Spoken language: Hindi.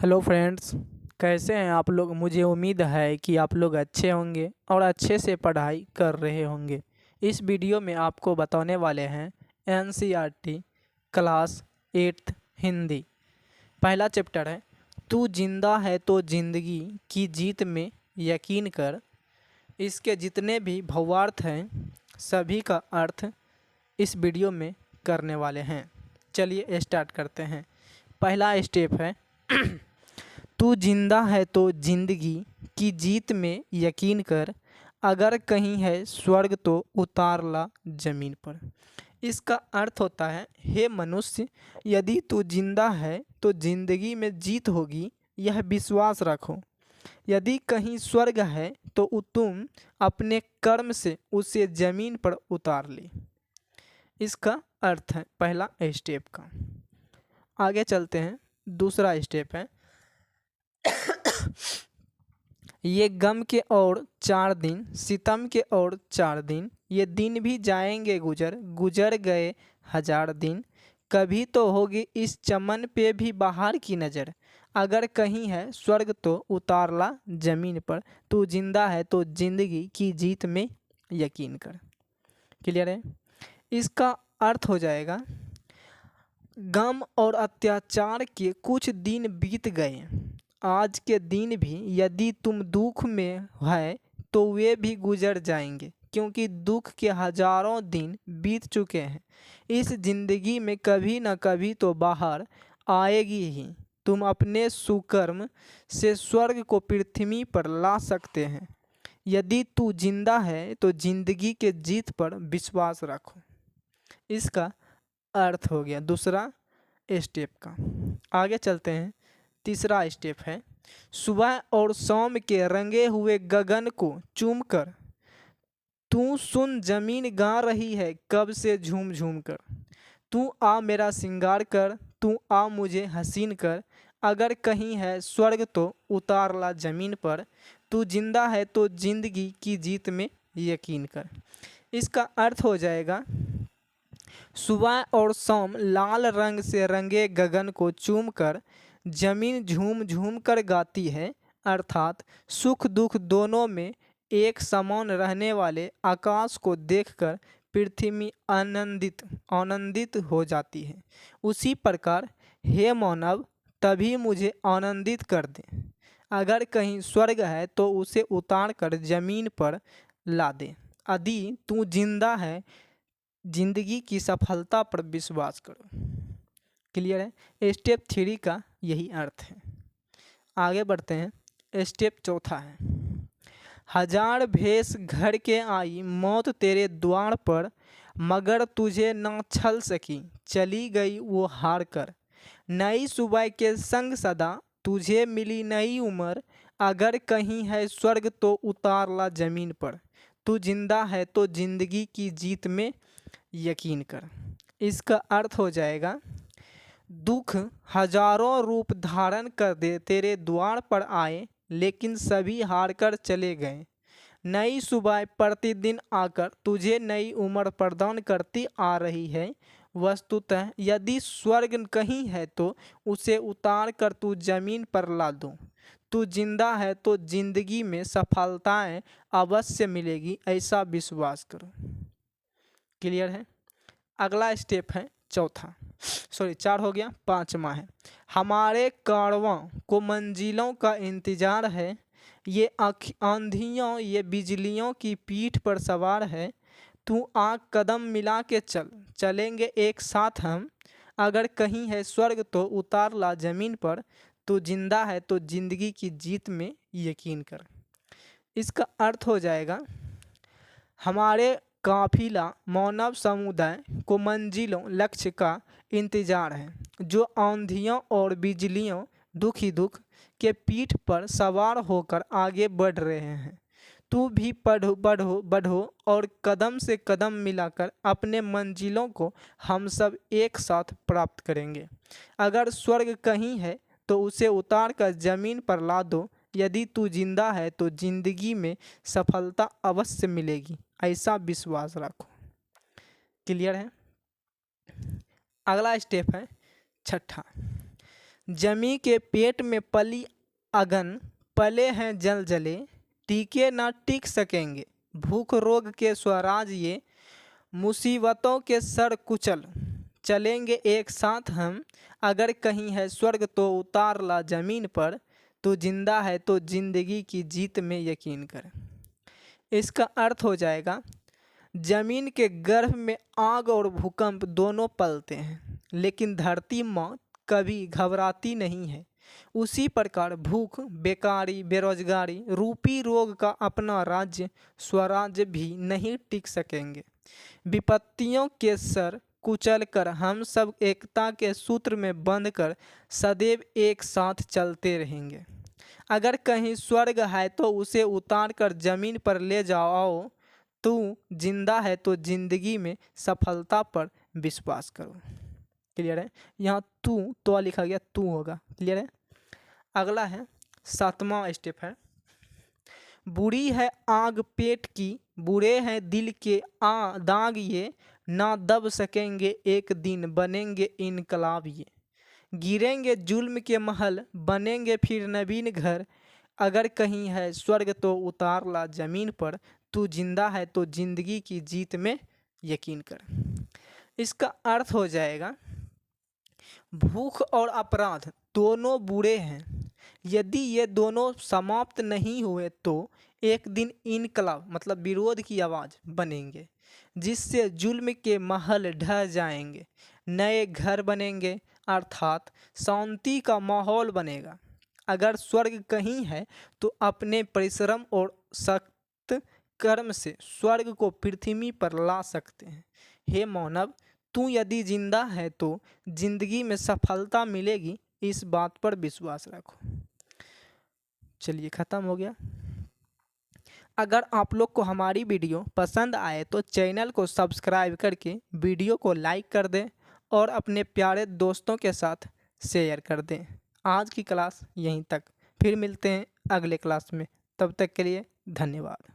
हेलो फ्रेंड्स, कैसे हैं आप लोग। मुझे उम्मीद है कि आप लोग अच्छे होंगे और अच्छे से पढ़ाई कर रहे होंगे। इस वीडियो में आपको बताने वाले हैं एनसीईआरटी क्लास 8th हिंदी। पहला चैप्टर है तू जिंदा है तो जिंदगी की जीत में यकीन कर। इसके जितने भी भावार्थ हैं सभी का अर्थ इस वीडियो में करने वाले हैं। चलिए स्टार्ट करते हैं। पहला स्टेप है तू जिंदा है तो जिंदगी की जीत में यकीन कर। अगर कहीं है स्वर्ग तो उतार ला जमीन पर। इसका अर्थ होता है, हे मनुष्य, यदि तू जिंदा है तो जिंदगी में जीत होगी, यह विश्वास रखो। यदि कहीं स्वर्ग है तो तुम अपने कर्म से उसे जमीन पर उतार ले। इसका अर्थ है पहला स्टेप का। आगे चलते हैं। दूसरा स्टेप है ये गम के और 4 दिन, सितम के और 4 दिन, ये दिन भी जाएंगे गुजर, गुजर गए 1000 दिन। कभी तो होगी इस चमन पे भी बाहर की नज़र। अगर कहीं है स्वर्ग तो उतार ला जमीन पर। तू जिंदा है तो जिंदगी की जीत में यकीन कर। क्लियर है। इसका अर्थ हो जाएगा, गम और अत्याचार के कुछ दिन बीत गए, आज के दिन भी यदि तुम दुख में है तो वे भी गुजर जाएंगे, क्योंकि दुख के हजारों दिन बीत चुके हैं। इस जिंदगी में कभी न कभी तो बाहर आएगी ही। तुम अपने सुकर्म से स्वर्ग को पृथ्वी पर ला सकते हैं। यदि तू जिंदा है तो जिंदगी के जीत पर विश्वास रखो। इसका अर्थ हो गया दूसरा स्टेप का। आगे चलते हैं। तीसरा स्टेप है सुबह और शाम के रंगे हुए गगन को चूमकर। तू सुन जमीन गा रही है कब से झूम झूम कर। तू आ मेरा श्रृंगार कर, तू आ मुझे हसीन कर। अगर कहीं है स्वर्ग तो उतार ला जमीन पर। तू जिंदा है तो जिंदगी की जीत में यकीन कर। इसका अर्थ हो जाएगा, सुबह और शाम लाल रंग से रंगे गगन को चूमकर जमीन झूम झूम कर गाती है। अर्थात सुख दुख दोनों में एक समान रहने वाले आकाश को देखकर पृथ्वी आनंदित हो जाती है। उसी प्रकार हे मानव, तभी मुझे आनंदित कर दे। अगर कहीं स्वर्ग है तो उसे उतार कर जमीन पर ला दे। यदि तू जिंदा है, जिंदगी की सफलता पर विश्वास करो। क्लियर है। स्टेप 3 का यही अर्थ है। आगे बढ़ते हैं। स्टेप चौथा है 1000 भेष घर के आई मौत तेरे द्वार पर। मगर तुझे ना छल सकी, चली गई वो हार कर। नई सुबह के संग सदा तुझे मिली नई उम्र। अगर कहीं है स्वर्ग तो उतार ला जमीन पर। तू जिंदा है तो जिंदगी की जीत में यकीन कर। इसका अर्थ हो जाएगा, दुख हजारों रूप धारण कर दे तेरे द्वार पर आए, लेकिन सभी हार कर चले गए। नई सुबह प्रतिदिन आकर तुझे नई उम्र प्रदान करती आ रही है। वस्तुतः यदि स्वर्ग कहीं है तो उसे उतार कर तू जमीन पर ला दो। तू जिंदा है तो जिंदगी में सफलताएं अवश्य मिलेगी, ऐसा विश्वास करो। क्लियर है। अगला स्टेप है चौथा, 4 हो गया। 5वां है हमारे कारवां को मंजिलों का इंतजार है। ये आंधियों ये बिजलियों की पीठ पर सवार है। तू आँख कदम मिला के चल, चलेंगे एक साथ हम। अगर कहीं है स्वर्ग तो उतार ला जमीन पर। तू जिंदा है तो जिंदगी की जीत में यकीन कर। इसका अर्थ हो जाएगा, हमारे काफिला मानव समुदाय को मंजिलों लक्ष्य का इंतजार है। जो आंधियों और बिजलियों दुख ही दुख के पीठ पर सवार होकर आगे बढ़ रहे हैं। तू भी बढ़ो और कदम से कदम मिलाकर अपने मंजिलों को हम सब एक साथ प्राप्त करेंगे। अगर स्वर्ग कहीं है तो उसे उतार कर जमीन पर ला दो। यदि तू जिंदा है तो जिंदगी में सफलता अवश्य मिलेगी, ऐसा विश्वास रखो। क्लियर है। अगला स्टेप है छठा, जमी के पेट में पली अगन, पले हैं जल जले, टीके ना टिक सकेंगे, भूख रोग के स्वराज ये, मुसीबतों के सर कुचल, चलेंगे एक साथ हम, अगर कहीं है स्वर्ग तो उतार ला जमीन पर, तू जिंदा है तो जिंदगी की जीत में यकीन कर। इसका अर्थ हो जाएगा, जमीन के गर्भ में आग और भूकंप दोनों पलते हैं, लेकिन धरती माँ कभी घबराती नहीं है। उसी प्रकार भूख, बेकारी, बेरोजगारी रूपी रोग का अपना राज्य स्वराज्य भी नहीं टिक सकेंगे। विपत्तियों के सर कुचल कर हम सब एकता के सूत्र में बंध कर सदैव एक साथ चलते रहेंगे। अगर कहीं स्वर्ग है तो उसे उतार कर जमीन पर ले जाओ, तू जिंदा है तो जिंदगी में सफलता पर विश्वास करो। क्लियर है? यहाँ तू तो लिखा गया, तू होगा। क्लियर है? अगला है 7वां स्टेप है, बुरी है आग पेट की, बुरे हैं दिल के दाग ये, ना दब सकेंगे एक दिन बनेंगे इनकलाब ये, गिरेंगे जुल्म के महल बनेंगे फिर नवीन घर, अगर कहीं है स्वर्ग तो उतार ला जमीन पर, तू जिंदा है तो जिंदगी की जीत में यकीन कर। इसका अर्थ हो जाएगा, भूख और अपराध दोनों बुरे हैं, यदि ये दोनों समाप्त नहीं हुए तो एक दिन इनकलाब मतलब विरोध की आवाज़ बनेंगे, जिससे जुल्म के महल ढह जाएंगे, नए घर बनेंगे, अर्थात शांति का माहौल बनेगा। अगर स्वर्ग कहीं है तो अपने परिश्रम और सख्त कर्म से स्वर्ग को पृथ्वी पर ला सकते हैं। हे मानव, तू यदि जिंदा है तो जिंदगी में सफलता मिलेगी, इस बात पर विश्वास रखो। चलिए, ख़त्म हो गया। अगर आप लोग को हमारी वीडियो पसंद आए तो चैनल को सब्सक्राइब करके वीडियो को लाइक कर दें और अपने प्यारे दोस्तों के साथ शेयर कर दें। आज की क्लास यहीं तक, फिर मिलते हैं अगले क्लास में। तब तक के लिए धन्यवाद।